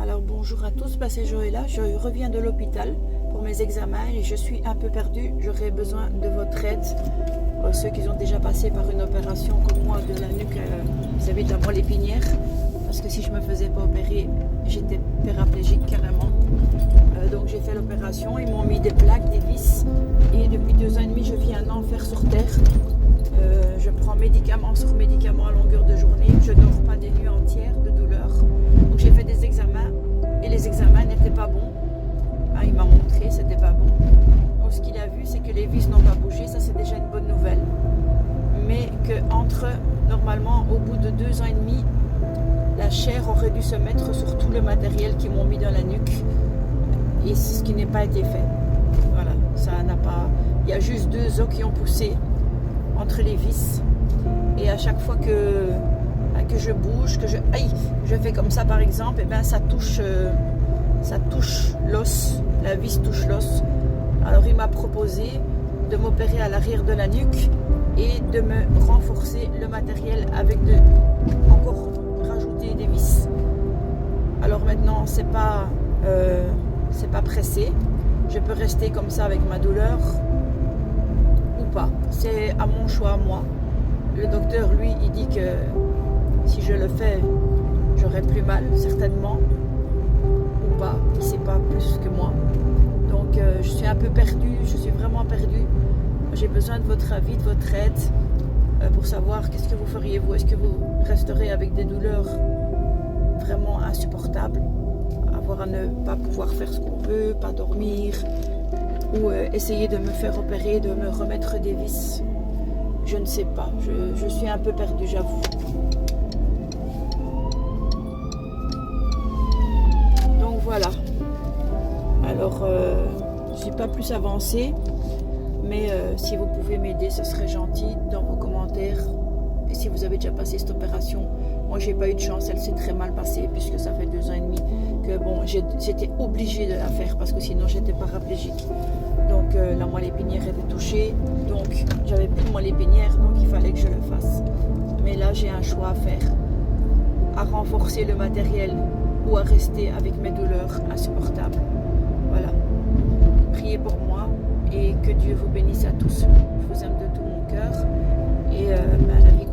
Alors bonjour à tous, c'est Joëlla, je reviens de l'hôpital pour mes examens et je suis un peu perdue. J'aurais besoin de votre aide. Ceux qui ont déjà passé par une opération comme moi de la nuque, vous savez, de la moelle épinière, parce que si je ne me faisais pas opérer, j'étais paraplégique carrément. Donc j'ai fait l'opération, ils m'ont mis des plaques, des vis, et depuis 2 ans et demi je vis un enfer sur terre. Je prends médicaments sur médicaments à longueur de journée, je ne dors pas des nuits entières de douleur. Donc j'ai fait des examens et les examens n'étaient pas bons. Il m'a montré, c'était pas bon. Donc ce qu'il a vu, c'est que les vis n'ont pas bougé, ça c'est déjà une bonne nouvelle. Mais que normalement, au bout de 2 ans et demi, la chair aurait dû se mettre sur tout le matériel qu'ils m'ont mis dans la nuque. Et c'est ce qui n'a pas été fait. Voilà, ça n'a pas. Il y a juste 2 os qui ont poussé entre les vis. Et à chaque fois que je bouge, que je fais comme ça par exemple, et ça touche l'os, la vis touche l'os. Alors il m'a proposé de m'opérer à l'arrière de la nuque et de me renforcer le matériel avec encore rajouter des vis. Alors maintenant c'est pas pressé, je peux rester comme ça avec ma douleur ou pas, c'est à mon choix à moi. Le docteur lui il dit que si je le fais j'aurai plus mal certainement ou pas, il sait pas plus que moi. Donc je suis un peu perdue, je suis vraiment perdue. J'ai besoin de votre avis, de votre aide pour savoir qu'est-ce que vous feriez vous. Est-ce que vous resterez avec des douleurs vraiment insupportables, avoir à ne pas pouvoir faire ce qu'on veut, pas dormir, ou essayer de me faire opérer, de me remettre des vis? Je ne sais pas, je suis un peu perdue, j'avoue. Donc voilà. Alors, je ne suis pas plus avancée, mais si vous pouvez m'aider, ce serait gentil dans vos commentaires. Et si vous avez déjà passé cette opération, moi j'ai pas eu de chance, elle s'est très mal passée puisque ça fait 2 ans et demi que bon, j'étais obligée de la faire parce que sinon j'étais paraplégique. Donc la moelle épinière était touchée, donc j'avais plus de moelle épinière, donc il fallait que je le fasse. Mais là j'ai un choix à faire, à renforcer le matériel ou à rester avec mes douleurs insupportables. Voilà. Priez pour moi et que Dieu vous bénisse à tous. Je vous aime de tout mon cœur et la vie